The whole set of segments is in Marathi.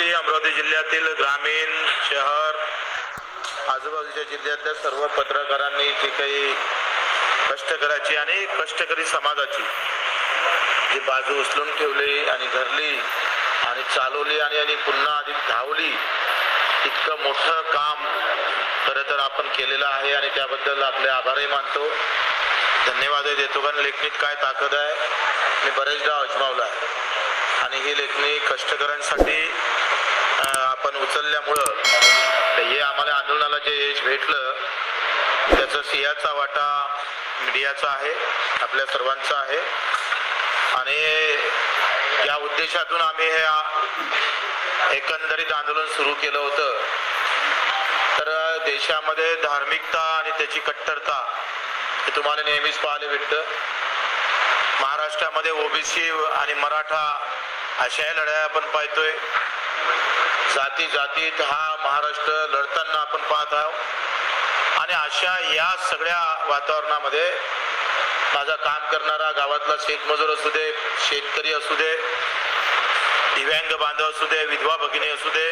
अमरावती जिल्ह्यातील ग्रामीण शहर आजूबाजूच्या जिल्ह्यातल्या सर्व पत्रकारांनी जे काही कष्टकऱ्याची आणि कष्टकरी समाजाची जी बाजू उचलून ठेवली आणि धरली आणि चालवली आणि पुन्हा अधिक धावली, इतकं मोठं काम खरं तर आपण केलेलं आहे आणि त्याबद्दल आपले आभारही मानतो, धन्यवादही देतो. कारण लेखणीत काय ताकद आहे मी बरेचदा अजमावलं आहे आणि ही लेखणी कष्टकऱ्यांसाठी आपण उचलल्यामुळं हे आम्हाला आंदोलनाला जे यश भेटलं त्याचा सिंहाचा वाटा मीडियाचा आहे, आपल्या सर्वांचा आहे. आणि या उद्देशातून आम्ही हे एकंदरीत आंदोलन सुरू केलं होतं. तर देशामध्ये धार्मिकता आणि त्याची कट्टरता हे तुम्हाला नेहमीच पाहायला भेटतं. महाराष्ट्रामध्ये ओबीसी आणि मराठा अशा लढाया आपण पाहतोय. जाती जातीत हा महाराष्ट्र लढताना आपण पाहत आहोत आणि अशा या सगळ्या वातावरणामध्ये माझा काम करणारा गावातला शेतमजूर असू दे, शेतकरी असू दे, दिव्यांग बांधव असू दे, विधवा भगिनी असू दे,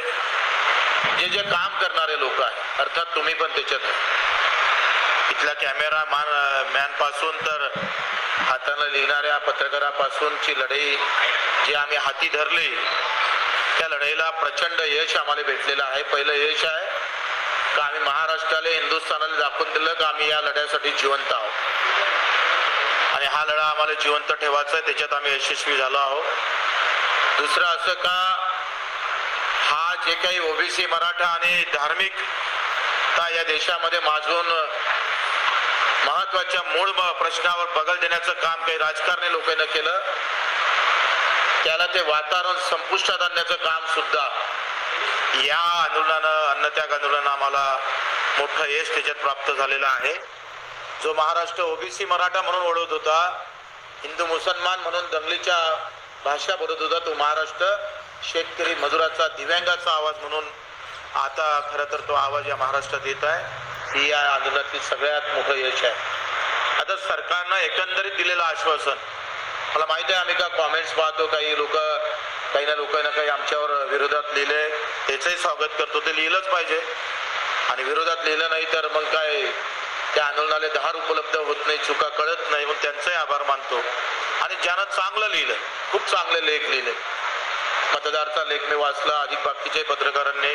जे काम करणारे लोक आहेत, अर्थात तुम्ही पण त्याच्यात इथला कॅमेरा मॅन पासून तर हाताने लिहिणाऱ्या पत्रकारापासूनची लढाई जी आम्ही हाती धरली त्या लढाईला प्रचंड यश आम्हाला भेटलेलं आहे. पहिलं यश आहे का आम्ही महाराष्ट्राला, हिंदुस्थानाला दाखवून दिलं का आम्ही या लढ्यासाठी जिवंत आहोत आणि हा लढा आम्हाला जिवंत ठेवायचा आहे, त्याच्यात आम्ही यशस्वी झालो आहोत. दुसरं असं का हा जे काही ओबीसी मराठा आणि धार्मिकता या देशामध्ये माजून महत्वाच्या मूळ प्रश्नावर बगल देण्याचं काम काही राजकारणी लोकांनी केलं, त्याला ते वातावरण संपुष्टात आणण्याचं काम सुद्धा या आंदोलनानं, अन्नत्याग आंदोलनानं आम्हाला मोठं यश त्याच्यात प्राप्त झालेलं आहे. जो महाराष्ट्र ओबीसी मराठा म्हणून ओळखत होता, हिंदू मुसलमान म्हणून दंगलीच्या भाषा बोलत होता, तो महाराष्ट्र शेतकरी मजुराचा, दिव्यांगाचा आवाज म्हणून आता खरं तर तो आवाज या महाराष्ट्रात येत आहे. ही या आंदोलनातील सगळ्यात मोठं यश आहे. आता सरकारनं एकंदरीत दिलेलं आश्वासन, मला माहिती आहे आम्ही का कॉमेंट्स पाहतो, काही लोकांना काही आमच्यावर विरोधात लिहिले, त्याचंही स्वागत करतो. ते लिहिलंच पाहिजे आणि विरोधात लिहिलं नाही तर मग काय त्या आंदोलनाला धार उपलब्ध होत नाही, चुका कळत नाही, मग त्यांचाही आभार मानतो. आणि ज्यानं चांगलं लिहिलं, खूप चांगले लेख लिहिले, मतदारचा लेख मी वाचला, अधिक बाकीचे पत्रकारांनी,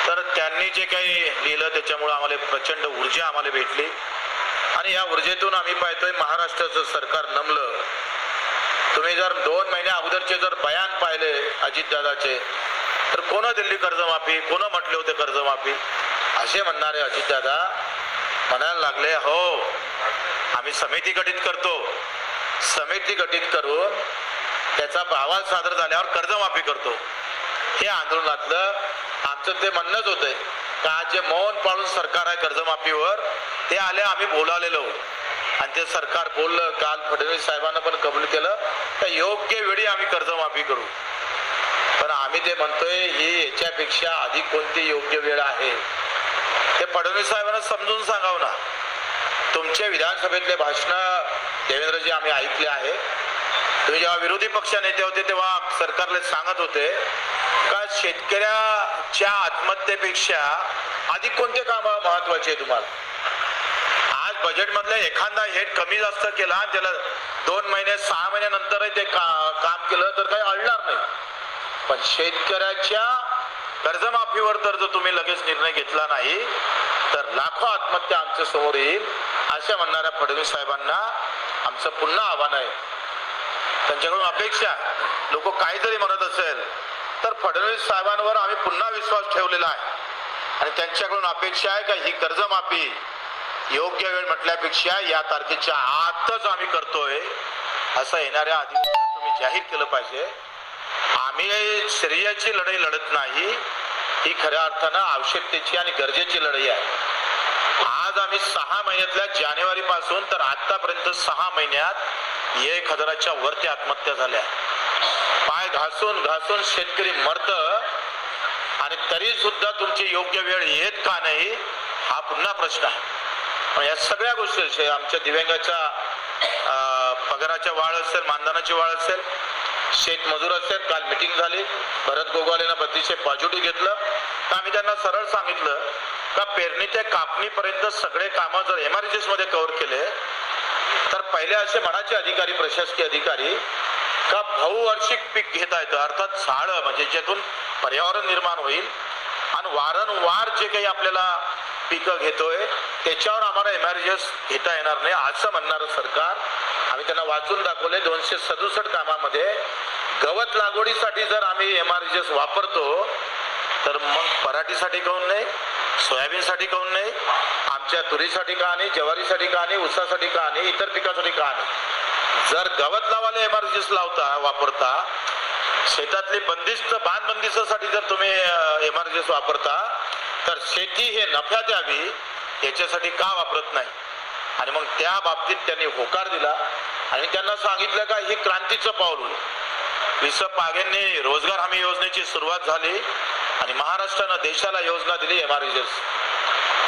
तर त्यांनी जे काही लिहिलं त्याच्यामुळे आम्हाला प्रचंड ऊर्जा आम्हाला भेटली आणि या ऊर्जेतून आम्ही पाहतोय महाराष्ट्राचं सरकार नमलं. तुम्ही जर 2 महिन्या अगोदरचे जर बयान पाहिले अजितदादाचे, तर कोण दिल्ली कर्जमाफी, कोण म्हटले होते कर्जमाफी, असे म्हणणारे अजितदादा म्हणायला लागले हो आम्ही समिती गठीत करतो, समिती गठीत करून त्याचा अहवाल सादर झाल्यावर कर्जमाफी करतो. हे आंदोलनातलं आमचं ते म्हणणंच होतंय का जे मौन पाळून सरकार आहे कर्जमाफीवर, ते आले आम्ही बोलावलेलो आणि ते सरकार बोललं. काल फडणवीस साहेबांना पण कबूल केलं तर योग्य वेळी आम्ही कर्जमाफी करू. पण आम्ही ते म्हणतोय ही याच्यापेक्षा अधिक कोणती योग्य वेळ आहे ते फडणवीस साहेबांना समजून सांगावं ना. तुमचे विधानसभेतले भाषण देवेंद्रजी आम्ही ऐकले आहे. तुम्ही जेव्हा विरोधी पक्ष नेते होते तेव्हा सरकारला सांगत होते का शेतकऱ्याच्या आत्महत्येपेक्षा अधिक कोणते काम महत्वाचे आहे तुम्हाला. आज बजेट मधलं एखादा हेड कमी जास्त केला आणि त्याला 2 महिने 6 महिन्यानंतरही ते काम केलं तर काही अडणार नाही. पण शेतकऱ्याच्या कर्जमाफीवर तर जर तुम्ही लगेच निर्णय घेतला नाही तर लाखो आत्महत्या आमच्या समोर येईल. अशा म्हणणाऱ्या फडणवीस साहेबांना आमचं पुन्हा आव्हान आहे. त्यांच्याकडून अपेक्षा, लोक काही जरी म्हणत असेल तर फडणवीस साहेबांवर आम्ही पुन्हा विश्वास ठेवलेला आहे आणि त्यांच्याकडून अपेक्षा आहे का ही कर्जमाफी योग्य वेळ म्हटल्यापेक्षा या तारखेच्या आतच आम्ही करतोय असं येणाऱ्या अधिवेशनात तुम्ही जाहीर केलं पाहिजे. आम्ही श्रेयाची लढाई लढत नाही, ही खऱ्या अर्थानं आवश्यकतेची आणि गरजेची लढाई आहे. आज आम्ही 6 महिन्यातल्या जानेवारी पासून तर आतापर्यंत 6 महिन्यात 1000च्या वरती आत्महत्या झाल्या. पाय घासून घासून शेतकरी मरत आणि तरी सुद्धा तुमची योग्य वेळ येत का नाही हा पुन्हा प्रश्न आहे. या सगळ्या गोष्टी आमच्या दिव्यांगाच्या पगाराच्या वाढ असेल, मानधनाची वाढ असेल, शेतमजूर असतात. काल मिटिंग झाली, भरत गोगावलेनं अतिशय पॉझिटिव्ह घेतलं. तर आम्ही त्यांना सरळ सांगितलं का पेरणी ते कापणीपर्यंत सगळे कामं जर MRGS मध्ये कव्हर केले तर पहिले असे म्हणायचे अधिकारी, प्रशासकीय अधिकारी, का बहुवार्षिक पीक घेता येतं, अर्थात झाडं म्हणजे ज्यातून पर्यावरण निर्माण होईल आणि वारंवार जे काही आपल्याला पिकं घेतोय त्याच्यावर आम्हाला MRGS घेता येणार नाही असं म्हणणारं सरकार. आम्ही त्यांना वाचून दाखवले. 267 कामामध्ये गवत लागवडीसाठी जर आम्ही MRGS वापरतो तर मग पराठीसाठी काऊन नाही, सोयाबीनसाठी काऊन नाही, आमच्या तुरीसाठी का नाही, ज्वारीसाठी का नाही, ऊसासाठी का नाही, इतर पिकासाठी का नाही. जर गवत लावायला MRGS लावता वापरता, शेतातली बंदिस्त बांधबंदिस्तासाठी जर तुम्ही MRGS वापरता तर शेती हे नफ्यात यावी याच्यासाठी का वापरत नाही. आणि मग त्या बाबतीत त्यांनी होकार दिला आणि त्यांना सांगितलं का ही क्रांतीचं पाऊल होईल. विसप पागेंनी रोजगार हमी योजनेची सुरुवात झाली आणि महाराष्ट्रानं देशाला योजना दिली MRGS.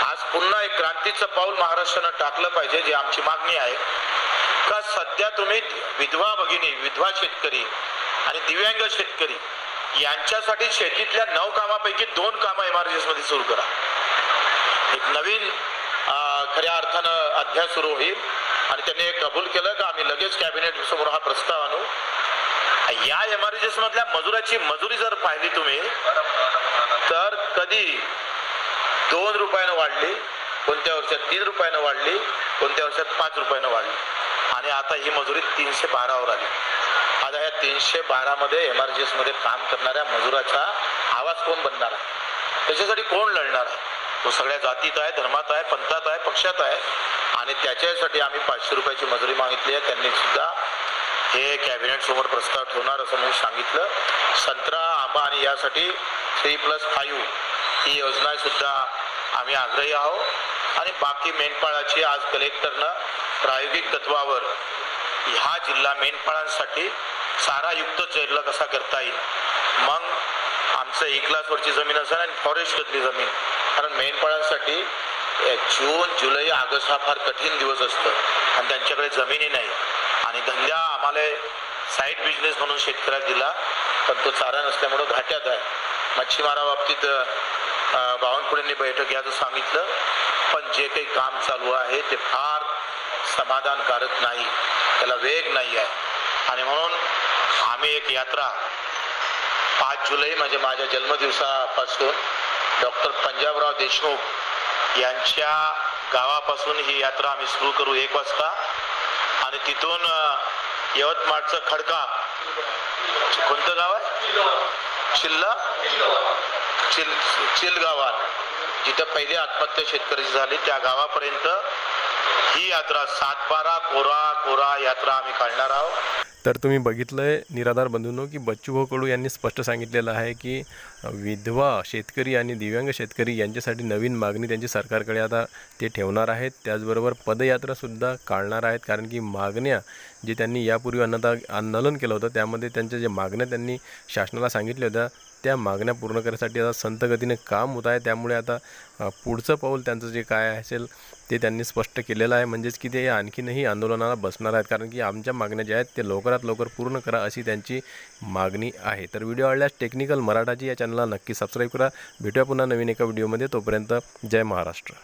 आज पुन्हा एक क्रांतीचं पाऊल महाराष्ट्रानं टाकलं पाहिजे, जी आमची मागणी आहे. का सध्या तुम्ही विधवा भगिनी, विधवा शेतकरी आणि दिव्यांग शेतकरी यांच्यासाठी शेतीतल्या 9 कामापैकी 2 कामं MRGS मध्ये सुरू करा. एक नवीन खऱ्या अर्थानं अध्याय सुरू होईल आणि त्यांनी कबूल केलं का आम्ही लगेच कॅबिनेट समोर हा प्रस्ताव आणू. या MRGS मधल्या मजुराची मजुरी जर पाहिली तुम्ही तर कधी 2 रुपयानं वाढली, कोणत्या वर्षात 3 रुपयानं वाढली, कोणत्या वर्षात 5 रुपयानं वाढली आणि आता ही मजुरी 312 वर आली. आता या 312 मध्ये MRGS मध्ये काम करणाऱ्या मजुराचा आवाज कोण बनणार आहे, त्याच्यासाठी कोण लढणार आहे. तो सगळ्या जातीत आहे, धर्मात आहे, पंथात आहे, पक्षात आहे आणि त्याच्यासाठी आम्ही 500 रुपयाची मजुरी मागितली आहे. त्यांनी सुद्धा हे कॅबिनेट समोर प्रस्ताव ठेवणार असं म्हणून सांगितलं. संत्रा, आंबा आणि यासाठी 3+5 ही योजना सुद्धा आम्ही आग्रही आहोत. आणि बाकी मेंढपाळाची आज कलेक्टरनं प्रायोगिक तत्वावर ह्या जिल्हा मेंढपाळांसाठी चारायुक्त चैरला कसा करता येईल. मग आमचं 1 लाख वरची जमीन असेल आणि फॉरेस्टमधली जमीन, कारण मेंढपाळांसाठी जून, जुलै, ऑगस्ट हा फार कठीण दिवस असतो आणि त्यांच्याकडे जमिनी नाही आणि धंदा आम्हाला साईड बिझनेस म्हणून शेतकऱ्याला दिला पण तो चारा नसल्यामुळं घाट्यात आहे. मच्छीमारा बाबतीत बावनकुळेंनी बैठक घ्यायचं सांगितलं पण जे काही काम चालू आहे ते फार समाधानकारक नाही, त्याला वेग नाही आहे. आणि म्हणून आम्ही एक यात्रा 5 जुलै म्हणजे माझ्या जन्मदिवसापासून डॉक्टर पंजाबराव देशमुख यांच्या गावापासून ही यात्रा आम्ही सुरू करू 1 वाजता आणि तिथून यवतमाळचं खडका, कोणतं गाव आहे, चिलगावात जिथं पहिली आत्महत्या शेतकऱ्याची झाली त्या गावापर्यंत ही यात्रा 7-12 कोरा यात्रा आम्ही काढणार आहोत. तर तुम्ही बघितलंय निराधार बंधूंनो की बच्चूभाऊ कडू यांनी स्पष्ट सांगितलेलं आहे की विधवा शेतकरी आणि दिव्यांग शेतकरी यांच्यासाठी नवीन मागणी त्यांची सरकारकडे आता ते ठेवणार आहेत. त्याचबरोबर पदयात्रासुद्धा काढणार आहेत, कारण की मागण्या जे त्यांनी यापूर्वी आंदोलन केलं होतं त्यामध्ये त्यांच्या ज्या मागण्या त्यांनी शासनाला सांगितल्या होत्या त्या मागण्या पूर्ण करण्यासाठी आता संत गतीने काम होत आहे. त्यामुळे आता पुढचं पाऊल त्यांचं जे काय असेल ते त्यांनी स्पष्ट केलेलं आहे, म्हणजेच की ते आणखीनही आंदोलनाला बसणार आहेत, कारण की आमच्या मागण्या ज्या आहेत ते लवकरात लवकर पूर्ण करा अशी त्यांची मागणी आहे. तर व्हिडिओ आवडल्यास टेक्निकल मराठाची या चॅनलला नक्की सबस्क्राईब करा. भेटूया पुन्हा नवीन एका व्हिडिओमध्ये. तोपर्यंत जय महाराष्ट्र.